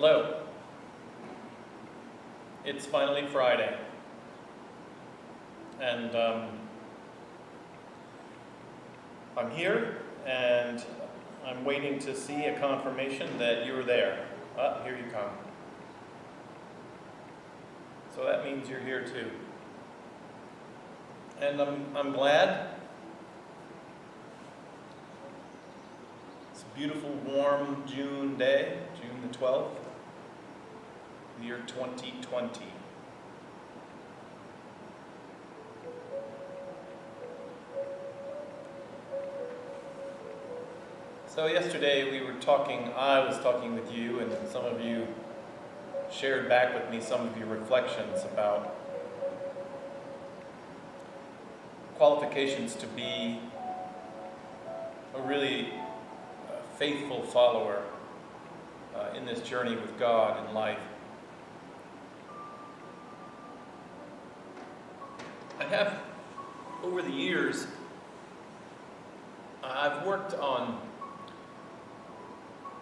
Hello. It's finally Friday, and I'm here, and I'm waiting to see a confirmation that you're there. Here you come. So that means you're here too. And I'm glad. It's a beautiful, warm June day, June the 12th. Year 2020. So yesterday I was talking with you, and some of you shared back with me some of your reflections about qualifications to be a really faithful follower in this journey with God in life. I have, over the years, I've worked on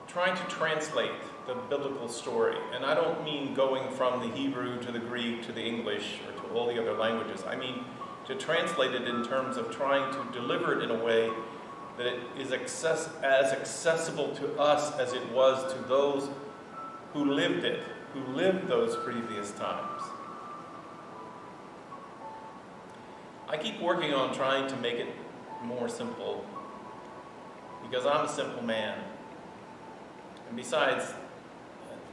trying to translate the biblical story. And I don't mean going from the Hebrew to the Greek to the English or to all the other languages. I mean to translate it in terms of trying to deliver it in a way that it is as accessible to us as it was to those who lived it, who lived those previous times. I keep working on trying to make it more simple because I'm a simple man. And besides,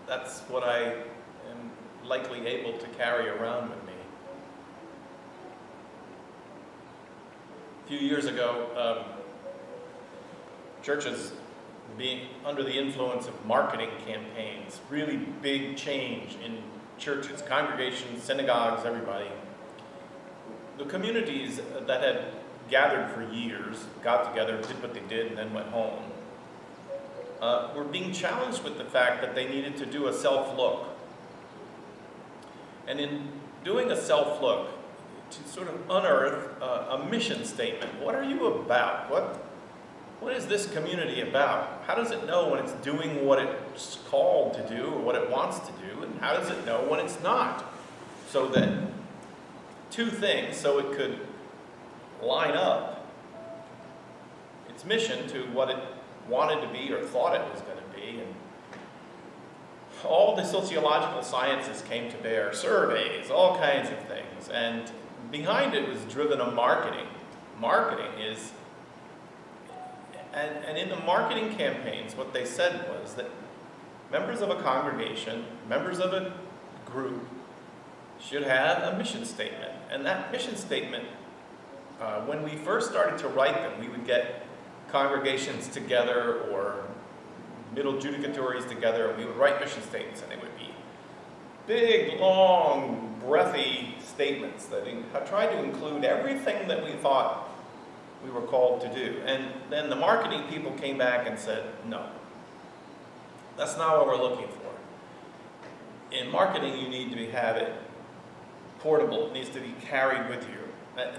that's what I am likely able to carry around with me. A few years ago, churches being under the influence of marketing campaigns, really big change in churches, congregations, synagogues, everybody. The communities that had gathered for years, got together, did what they did, and then went home, were being challenged with the fact that they needed to do a self-look. And in doing a self-look, to sort of unearth a mission statement. What are you about? What is this community about? How does it know when it's doing what it's called to do or what it wants to do? And how does it know when it's not? So that two things, so it could line up its mission to what it wanted to be or thought it was going to be. And all the sociological sciences came to bear, surveys, all kinds of things. And behind it was driven a marketing. Marketing is, and in the marketing campaigns, what they said was that members of a congregation, members of a group, should have a mission statement. And that mission statement, when we first started to write them, we would get congregations together or middle judicatories together, and we would write mission statements, and they would be big, long, breathy statements that tried to include everything that we thought we were called to do. And then the marketing people came back and said, no, that's not what we're looking for. In marketing, you need to have it portable. It needs to be carried with you.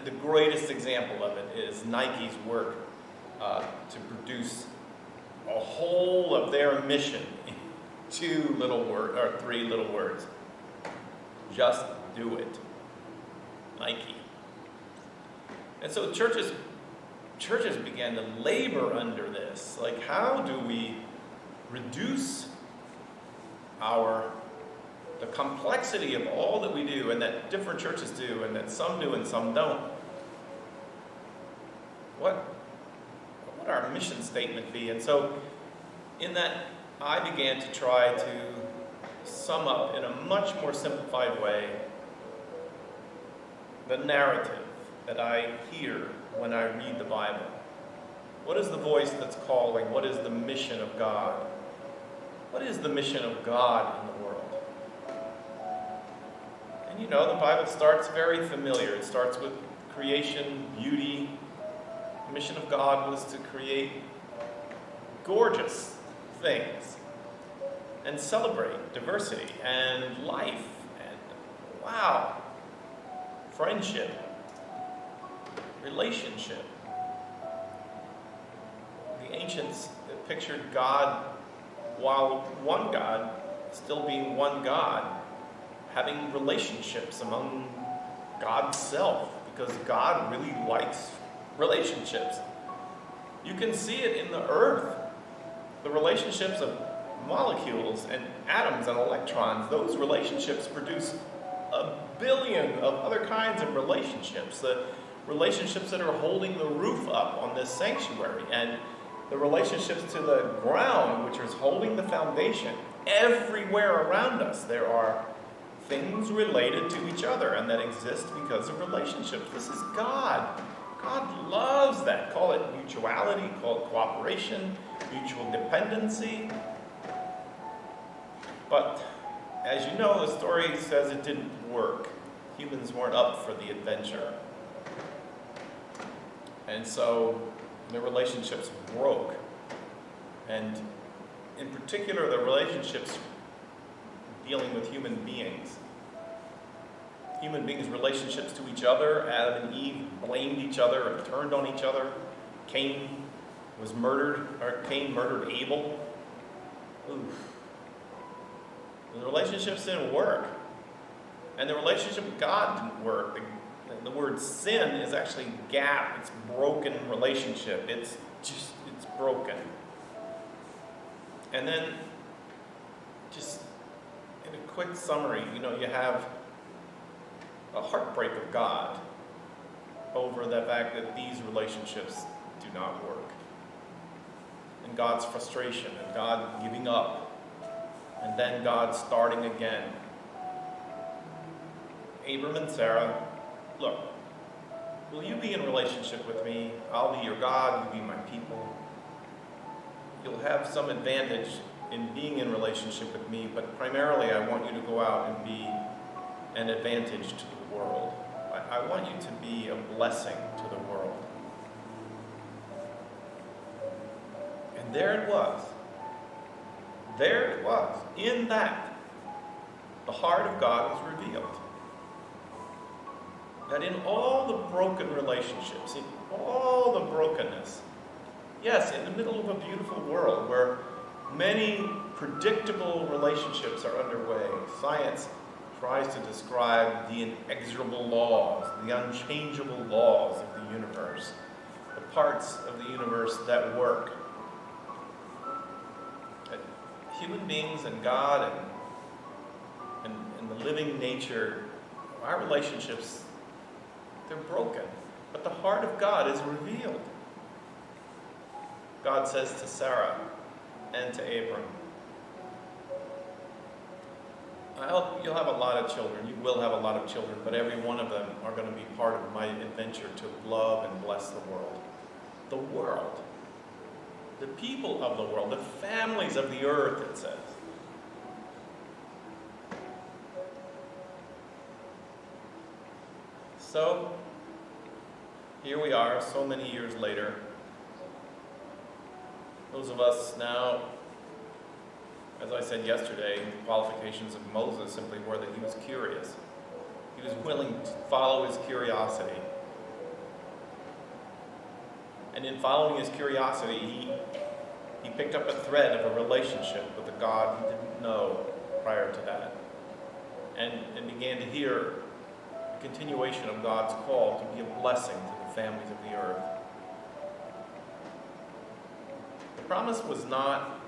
The greatest example of it is Nike's work to produce a whole of their mission in 2 little words or 3 little words. Just do it. Nike. And so churches began to labor under this. Like, how do we reduce the complexity of all that we do, and that different churches do, and that some do and some don't? What would our mission statement be? And so in that, I began to try to sum up in a much more simplified way the narrative that I hear when I read the Bible. What is the voice that's calling? What is the mission of God? What is the mission of God in the world? And you know, the Bible starts very familiar. It starts with creation, beauty. The mission of God was to create gorgeous things and celebrate diversity and life and, wow, friendship, relationship. The ancients pictured God, while one God, still being one God, having relationships among God's self, because God really likes relationships. You can see it in the earth. The relationships of molecules and atoms and electrons, those relationships produce a billion of other kinds of relationships. The relationships that are holding the roof up on this sanctuary, and the relationships to the ground, which is holding the foundation. Everywhere around us, there are things related to each other and that exist because of relationships. This is God. God loves that. Call it mutuality, call it cooperation, mutual dependency. But as you know, the story says it didn't work. Humans weren't up for the adventure. And so the relationships broke. And in particular, the relationships dealing with human beings. Human beings' relationships to each other. Adam and Eve blamed each other and turned on each other. Cain murdered Abel. Oof. The relationships didn't work. And the relationship with God didn't work. The word sin is actually gap. It's broken relationship. It's broken. And then, just in a quick summary, you have a heartbreak of God over the fact that these relationships do not work. And God's frustration, and God giving up, and then God starting again. Abram and Sarah, look, will you be in relationship with me? I'll be your God, you be my people. You'll have some advantage in being in relationship with me, but primarily I want you to go out and be an advantage to the world. I want you to be a blessing to the world. And there it was. There it was. In that, the heart of God was revealed. That in all the broken relationships, in all the brokenness, yes, in the middle of a beautiful world where many predictable relationships are underway, science tries to describe the inexorable laws, the unchangeable laws of the universe, the parts of the universe that work. That human beings and God and the living nature, our relationships, they're broken. But the heart of God is revealed. God says to Sarah and to Abram, I hope you'll have a lot of children. You will have a lot of children, but every one of them are going to be part of my adventure to love and bless the world. The world. The people of the world. The families of the earth, it says. So, here we are, so many years later. Those of us now, as I said yesterday, the qualifications of Moses simply were that he was curious. He was willing to follow his curiosity. And in following his curiosity, he picked up a thread of a relationship with a God he didn't know prior to that. And began to hear the continuation of God's call to be a blessing to the families of the earth. The promise was not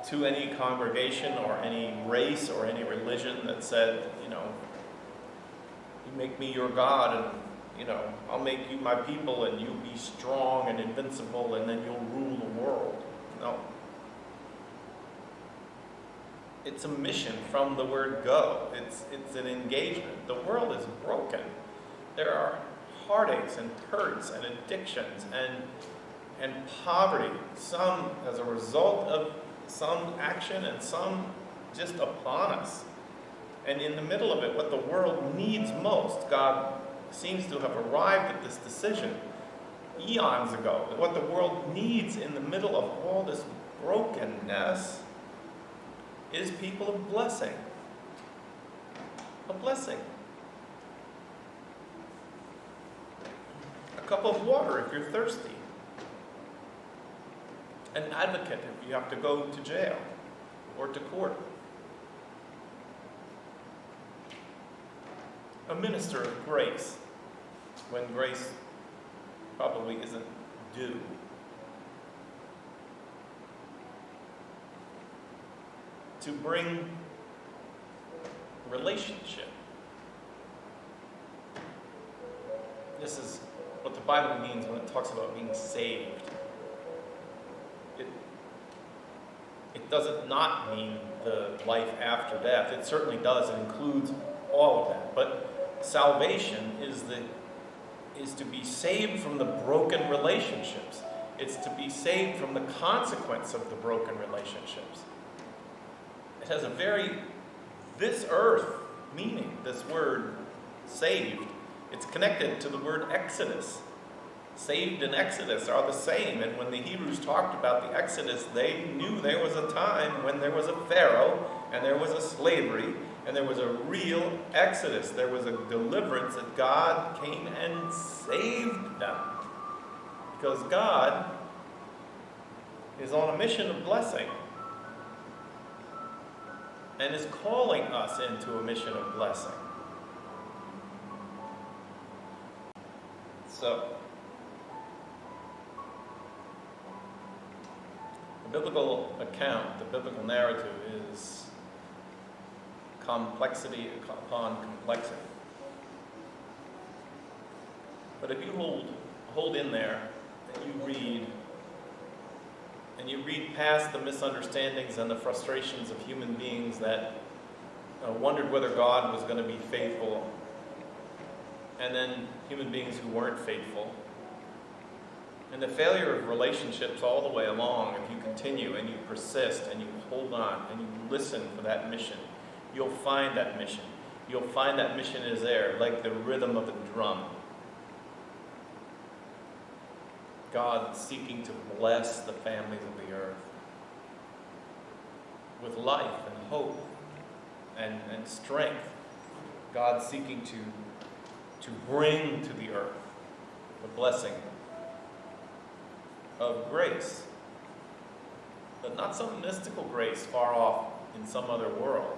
to any congregation or any race or any religion that said, you make me your God and, I'll make you my people and you'll be strong and invincible and then you'll rule the world. No. It's a mission from the word go. It's an engagement. The world is broken. There are heartaches and hurts and addictions and poverty, some as a result of some action and some just upon us. And in the middle of it, what the world needs most, God seems to have arrived at this decision eons ago, that what the world needs in the middle of all this brokenness is people of blessing. A blessing. A cup of water if you're thirsty. An advocate if you have to go to jail. or to court. A minister of grace, when grace probably isn't due. To bring relationship. This is what the Bible means when it talks about being saved. It doesn't not mean the life after death. It certainly does. It includes all of that. But salvation is to be saved from the broken relationships. It's to be saved from the consequence of the broken relationships. It has a very this earth meaning, this word saved. It's connected to the word Exodus. Saved and Exodus are the same. And when the Hebrews talked about the Exodus, they knew there was a time when there was a Pharaoh and there was a slavery and there was a real Exodus. There was a deliverance that God came and saved them. Because God is on a mission of blessing and is calling us into a mission of blessing. So, the biblical account, the biblical narrative is complexity upon complexity. But if you hold in there and you read past the misunderstandings and the frustrations of human beings that wondered whether God was going to be faithful, and then human beings who weren't faithful, and the failure of relationships all the way along, if you continue and you persist and you hold on and you listen for that mission, you'll find that mission. You'll find that mission is there, like the rhythm of a drum. God seeking to bless the families of the earth with life and hope and strength. God seeking to bring to the earth the blessing of grace, but not some mystical grace far off in some other world.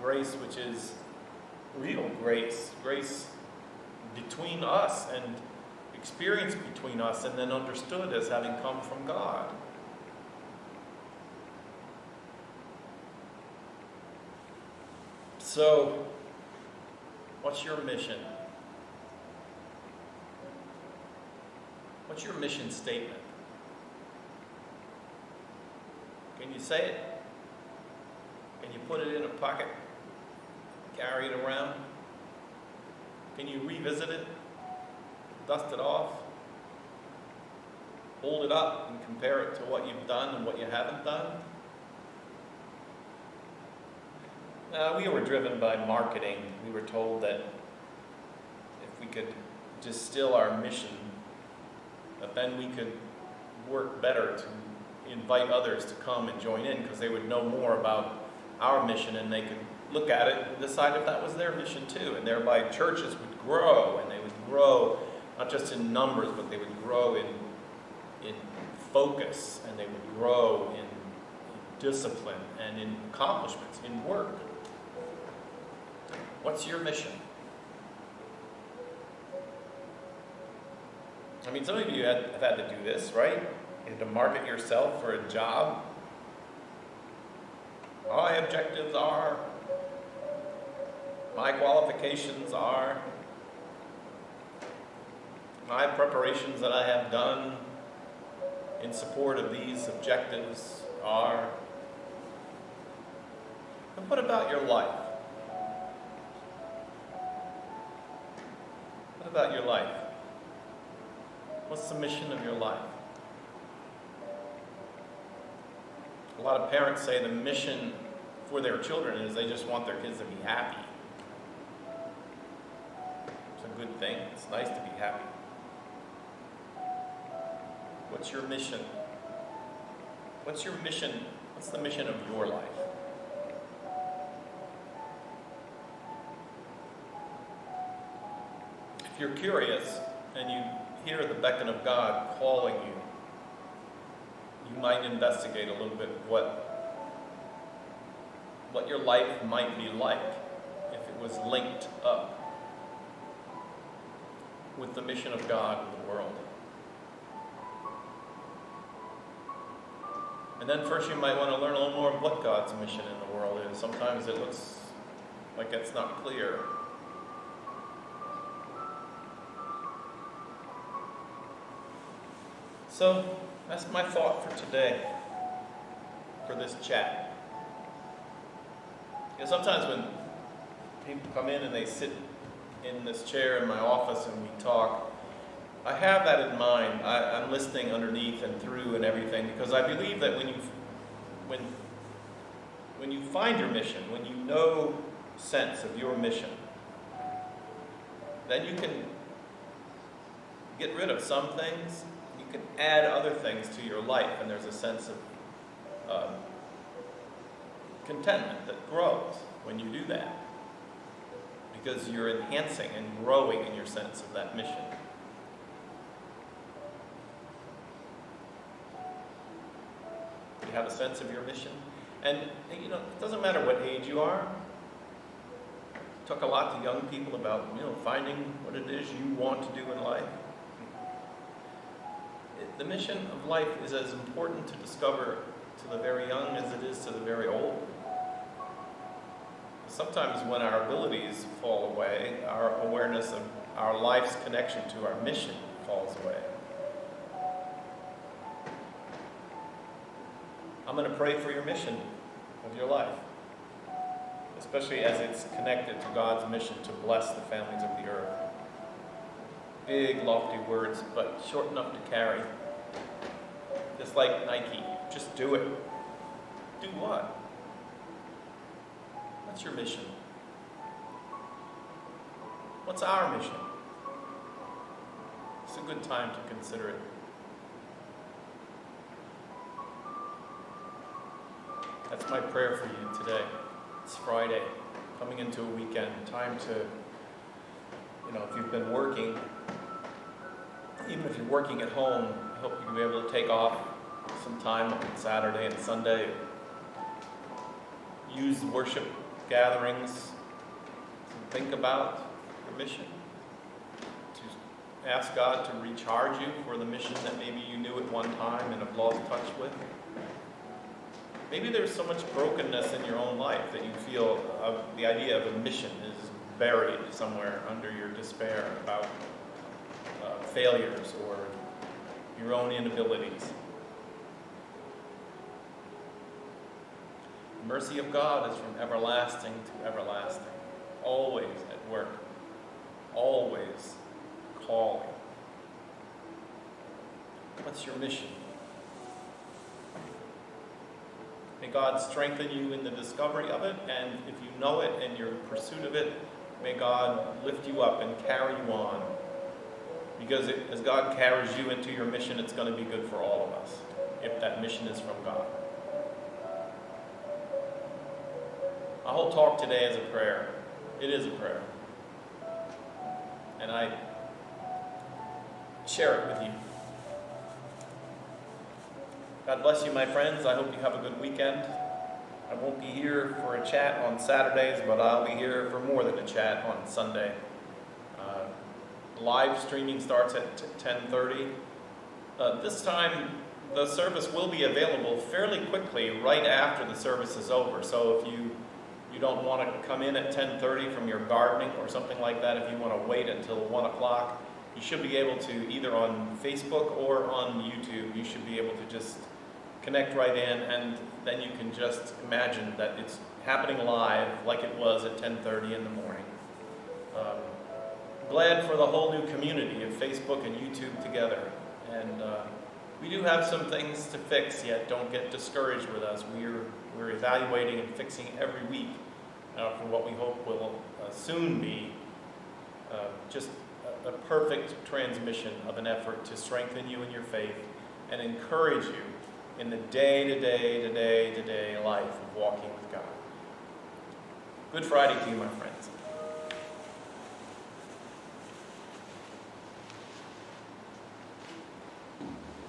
Grace which is real grace, grace between us and experienced between us and then understood as having come from God. So, what's your mission? What's your mission statement? Can you say it? Can you put it in a pocket? Carry it around? Can you revisit it? Dust it off? Hold it up and compare it to what you've done and what you haven't done? We were driven by marketing. We were told that if we could distill our mission, that then we could work better to invite others to come and join in, because they would know more about our mission and they could look at it and decide if that was their mission too. And thereby churches would grow, and they would grow not just in numbers, but they would grow in focus, and they would grow in discipline and in accomplishments, in work. What's your mission? I mean, some of you have had to do this, right? You had to market yourself for a job. My objectives are, my qualifications are, my preparations that I have done in support of these objectives are. And what about your life? What about your life? What's the mission of your life? A lot of parents say the mission for their children is they just want their kids to be happy. It's a good thing. It's nice to be happy. What's your mission? What's your mission? What's the mission of your life? If you're curious and you hear the beckon of God calling you, you might investigate a little bit what what your life might be like if it was linked up with the mission of God in the world. And then first you might want to learn a little more of what God's mission in the world is. Sometimes it looks like it's not clear. So that's my thought for today, for this chat. You know, sometimes when people come in and they sit in this chair in my office and we talk, I have that in mind. I'm listening underneath and through and everything, because I believe that when you find your mission, when you know sense of your mission, then you can get rid of some things. You can add other things to your life, and there's a sense of contentment that grows when you do that, because you're enhancing and growing in your sense of that mission. You have a sense of your mission, and you know, it doesn't matter what age you are. I talk a lot to young people about, you know, finding what it is you want to do in life. The mission of life is as important to discover to the very young as it is to the very old. Sometimes when our abilities fall away, our awareness of our life's connection to our mission falls away. I'm going to pray for your mission of your life, especially as it's connected to God's mission to bless the families of the earth. Big, lofty words, but short enough to carry. Just like Nike, just do it. Do what? What's your mission? What's our mission? It's a good time to consider it. That's my prayer for you today. It's Friday, coming into a weekend. Time to, you know, if you've been working, even if you're working at home, I hope you'll be able to take off some time on Saturday and Sunday. Use worship gatherings to think about your mission, to ask God to recharge you for the mission that maybe you knew at one time and have lost touch with. Maybe there's so much brokenness in your own life that you feel the idea of a mission is buried somewhere under your despair about failures or your own inabilities. The mercy of God is from everlasting to everlasting, always at work, always calling. What's your mission? May God strengthen you in the discovery of it, and if you know it and you're in pursuit of it, may God lift you up and carry you on. Because as God carries you into your mission, it's going to be good for all of us, if that mission is from God. My whole talk today is a prayer. It is a prayer. And I share it with you. God bless you, my friends. I hope you have a good weekend. I won't be here for a chat on Saturdays, but I'll be here for more than a chat on Sunday. Live streaming starts at 10:30. This time, the service will be available fairly quickly right after the service is over. So if you don't want to come in at 10:30 from your gardening or something like that, if you want to wait until 1 o'clock, you should be able to, either on Facebook or on YouTube, you should be able to just connect right in, and then you can just imagine that it's happening live like it was at 10:30 in the morning. Glad for the whole new community of Facebook and YouTube together. And we do have some things to fix yet. Don't get discouraged with us. We're evaluating and fixing every week for what we hope will soon be just a perfect transmission of an effort to strengthen you in your faith and encourage you in the day-to-day life of walking with God. Good Friday to you, my friends.